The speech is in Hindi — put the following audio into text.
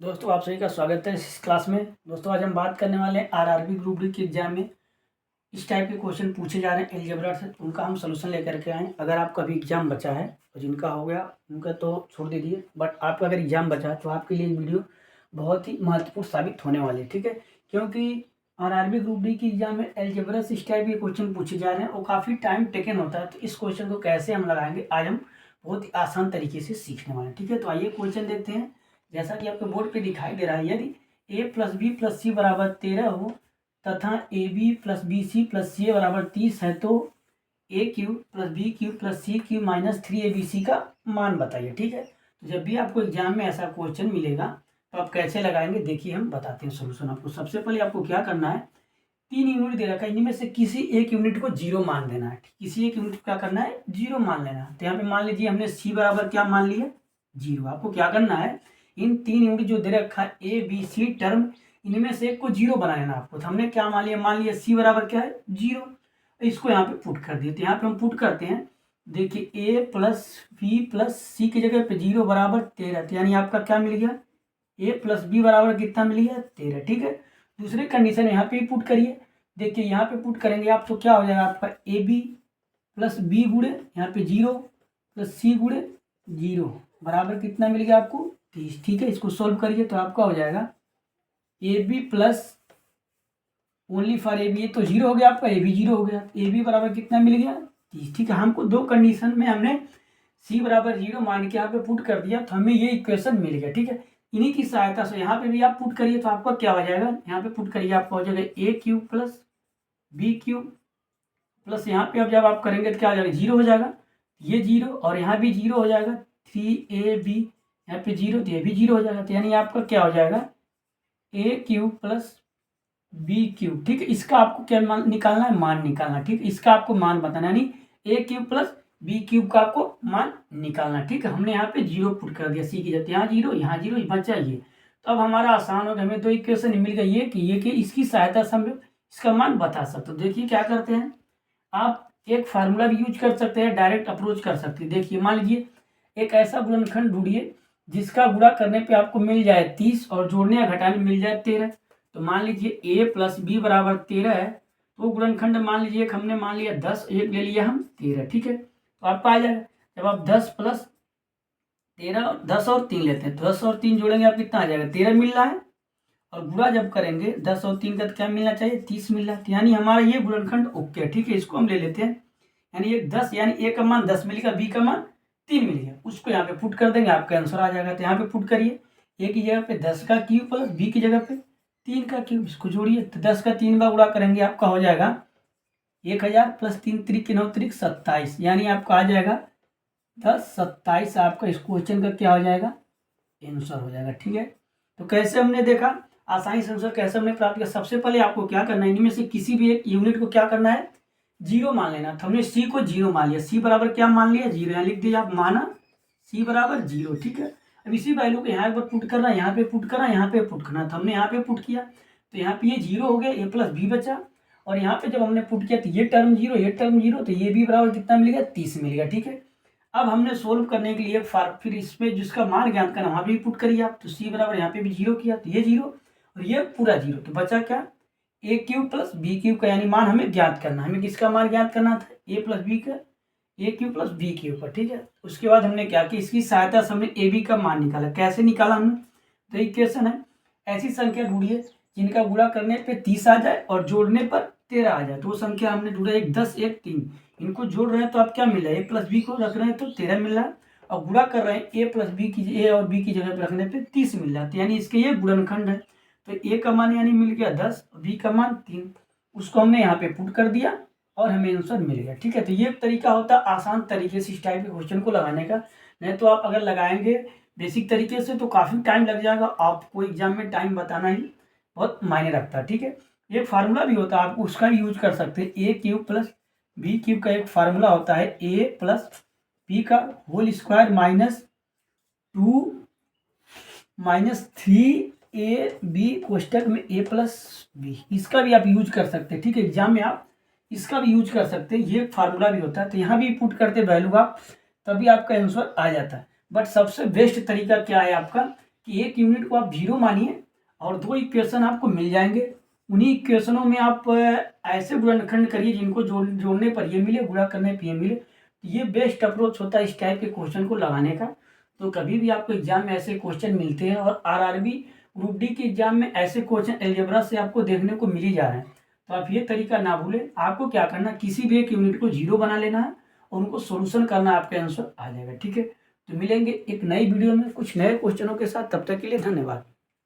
दोस्तों आप सभी का स्वागत है इस क्लास में। दोस्तों आज हम बात करने वाले हैं आरआरबी ग्रुप डी के एग्जाम में इस टाइप के क्वेश्चन पूछे जा रहे हैं अलजेब्रा से, तो उनका हम सोल्यूशन लेकर के आए। अगर आपका भी एग्जाम बचा है और जिनका हो गया उनका तो छोड़ दीजिए, बट आपका अगर एग्जाम बचा है तो आपके लिए वीडियो बहुत ही महत्वपूर्ण साबित होने वाली है, ठीक है। क्योंकि आरआरबी ग्रुप डी की एग्जाम में अलजेब्रा से इस टाइप के क्वेश्चन पूछे जा रहे हैं और काफ़ी टाइम टेकन होता है, तो इस क्वेश्चन को कैसे हम लगाएंगे आज हम बहुत ही आसान तरीके से सीखने वाले हैं, ठीक है। तो आइए क्वेश्चन देखते हैं। जैसा कि आपके बोर्ड पे दिखाई दे रहा है, यदि a plus B plus C बराबर 13 हो तथा A B plus B C plus C बराबर 30 है, तो A cube plus B cube plus C cube minus 3abc का मान बताइए, ठीक है। तो जब भी आपको एग्जाम में ऐसा क्वेश्चन मिलेगा तो आप कैसे लगाएंगे, देखिए हम बताते हैं सोल्यूशन आपको। सबसे पहले आपको क्या करना है, 3 यूनिट दे रखा है, इनमें से किसी एक यूनिट को जीरो मान देना है। किसी एक यूनिट को क्या करना है, जीरो मान लेना है। तो यहाँ पे मान लीजिए हमने सी बराबर क्या मान लिया, जीरो। आपको क्या करना है, इन 3 यूनिट जो दे रखा है ए बी सी टर्म, इनमें से एक को जीरो बनाना आपको। तो हमने क्या मान लिया सी बराबर क्या है, जीरो। इसको यहाँ पे पुट कर दिए। तो यहाँ पे हम पुट करते हैं, देखिए ए प्लस बी प्लस सी की जगह पे जीरो बराबर 13, तो यानी आपका क्या मिल गया, ए प्लस बी बराबर कितना मिल गया, 13, ठीक है। दूसरे कंडीशन यहाँ पे पुट करिए, देखिए यहाँ पे पुट करेंगे आप तो क्या हो जाएगा आपका ए बी प्लस बी गुड़े यहाँ पे जीरो प्लस सी गुड़े जीरो बराबर कितना मिल गया आपको, 30, ठीक है। इसको सोल्व करिए तो आपका हो जाएगा A B plus only for A B, तो जीरो हो गया आपका, ए बी जीरो हो गया, ए बी बराबर कितना मिल गया, 30, ठीक है। हमको दो कंडीशन में हमने सी बराबर जीरो मान के यहाँ पे पुट कर दिया, तो हमें ये इक्वेशन मिल गया, ठीक है। इन्हीं की सहायता से यहाँ पे भी आप पुट करिए तो आपका क्या हो जाएगा, यहाँ पे पुट करिए आपका हो जाएगा A cube plus B cube plus यहाँ पे अब जब आप करेंगे तो क्या हो जाएगा, जीरो हो जाएगा, ये जीरो और यहाँ भी जीरो हो जाएगा, 3ab यहाँ पे जीरो तो ये भी जीरो हो जाएगा। तो यानी आपका क्या हो जाएगा, A cube plus B cube, ठीक है। इसका आपको क्या मान निकालना है, मान निकालना, ठीक है। इसका आपको मान बताना, यानी ए क्यूब प्लस बी क्यूब का आपको मान निकालना, ठीक है। हमने यहाँ पे जीरो पुट कर दिया, सी की जगह यहाँ जीरो बचा ये। तो अब हमारा आसान हो गया, हमें दो इक्वेशन मिल गई, ये कि इसकी सहायता से हम इसका मान बता सकते। देखिए क्या करते हैं, आप एक फार्मूला भी यूज कर सकते हैं, डायरेक्ट अप्रोच कर सकते हैं। देखिए मान लीजिए एक ऐसा गुणनखंड ढूंढिए जिसका गुणा करने पे आपको मिल जाए 30 और जोड़ने या घटाने मिल जाए 13। तो मान लीजिए ए प्लस बी बराबर 13 है, तो गुणनखंड मान लीजिए हमने मान लिया 10, एक ले लिया हम 13, ठीक है। तो आपका आ जाएगा, जब आप 10 प्लस 13 10 और 3 लेते हैं तो 10 और 3 जोड़ेंगे आप कितना आ जाएगा, 13 मिल रहा है। और गुणा जब करेंगे 10 और 3 का तो क्या मिलना चाहिए, 30 मिल रहा है। यानी हमारा ये गुणनखंड ओके, ठीक है। इसको हम ले लेते हैं, यानी ये 10, यानी ए का मान 10 मिलेगा, बी का मान 3 मिल गया। उसको यहाँ पे पुट कर देंगे, आपका आंसर आ जाएगा। तो यहाँ पे पुट करिए, ए की जगह पे 10 का क्यूब प्लस बी की जगह पे 3 का क्यूब, इसको जोड़िए तो 10 का 3 बार गुणा करेंगे आपका हो जाएगा 1000 प्लस 3 त्रिक 9 त्रिक 27, यानी आपका आ जाएगा 10 27। आपका इस क्वेश्चन का क्या हो जाएगा, आंसर हो जाएगा, ठीक है। तो कैसे हमने देखा आसानी से आंसर कैसे हमने प्राप्त किया। सबसे पहले आपको क्या करना है, इनमें से किसी भी एक यूनिट को क्या करना है, जीरो मान लेना। तो हमने सी को जीरो मान लिया, सी बराबर क्या मान लिया, जीरो, यहाँ लिख दिया आप, माना सी बराबर जीरो, ठीक है। अब इसी वैल्यू को यहाँ एक बार पुट करना, यहाँ पे पुट करना, यहाँ पे पुट करना। तो हमने यहाँ पे पुट किया तो यहाँ पे ये जीरो हो गया, ए प्लस बी बचा। और यहाँ पे जब हमने पुट किया तो ये टर्म जीरो, ये टर्म जीरो, तो ये भी बराबर कितना मिल गया, 30 मिल गया, ठीक है। अब हमने सोल्व करने के लिए फिर इसमें जिसका मान ज्ञात करना वहाँ भी पुट करिए आप। तो सी बराबर यहाँ पे भी जीरो किया तो ये जीरो और ये पूरा जीरो, तो बचा क्या, ए क्यूब प्लस बी क्यूब का, यानी मान हमें ज्ञात करना। हमें किसका मान ज्ञात करना था, ए प्लस बी का, ए क्यूब प्लस बी क्यूब का, ठीक है। उसके बाद हमने क्या किया, इसकी सहायता से हमने ए बी का मान निकाला। कैसे निकाला हमने, तो इक्वेशन है, ऐसी संख्या ढूंढिए जिनका गुणा करने पे 30 आ जाए और जोड़ने पर 13 आ जाए। तो वो संख्या हमने ढूंढा, 1 10 1 3, इनको जोड़ रहे हैं तो आप क्या मिल रहा है, ए प्लस बी को रख रहे हैं तो 13 मिल रहा है, और गुणा कर रहे हैं ए प्लस बी की, ए और बी की जगह पे रखने पे 30 मिल रहा है। तो यानी इसके ये गुणनखंड है। तो ए का मान यानी मिल गया 10, बी का मान 3, उसको हमने यहाँ पे पुट कर दिया और हमें आंसर मिल गया, ठीक है। तो ये तरीका होता है आसान तरीके से इस टाइप के क्वेश्चन को लगाने का। नहीं तो आप अगर लगाएंगे बेसिक तरीके से तो काफ़ी टाइम लग जाएगा, आपको एग्जाम में टाइम बताना ही बहुत मायने रखता है, ठीक है। एक फार्मूला भी होता है, आप उसका भी यूज कर सकते हैं। A cube plus B cube का एक फार्मूला होता है, ए प्लस बी का whole square minus 2 minus 3ab कोष्टक में a प्लस बी, इसका भी आप यूज कर सकते हैं, ठीक है। एग्जाम में आप इसका भी यूज कर सकते हैं, ये फार्मूला भी होता है। तो यहाँ भी पुट करते वैल्यू आप, तभी आपका आंसर आ जाता है। बट सबसे बेस्ट तरीका क्या है आपका, कि एक यूनिट को आप 0 मानिए और 2 इक्वेशन आपको मिल जाएंगे। उन्हीं इक्वेशनों में आप ऐसे गुणनखंड करिए जिनको जोड़ने पर ये मिले, गुणा करने पर ये मिले। ये बेस्ट अप्रोच होता है इस टाइप के क्वेश्चन को लगाने का। तो कभी भी आपको एग्जाम में ऐसे क्वेश्चन मिलते हैं और आरआरबी ग्रुप डी के एग्जाम में ऐसे क्वेश्चन अलजेब्रा से आपको देखने को मिल ही जा रहे हैं। तो आप ये तरीका ना भूलें। आपको क्या करना, किसी भी एक यूनिट को 0 बना लेना है और उनको सोल्यूशन करना, आपके आंसर आ जाएगा। ठीक है, तो मिलेंगे एक नई वीडियो में कुछ नए क्वेश्चनों के साथ। तब तक के लिए धन्यवाद।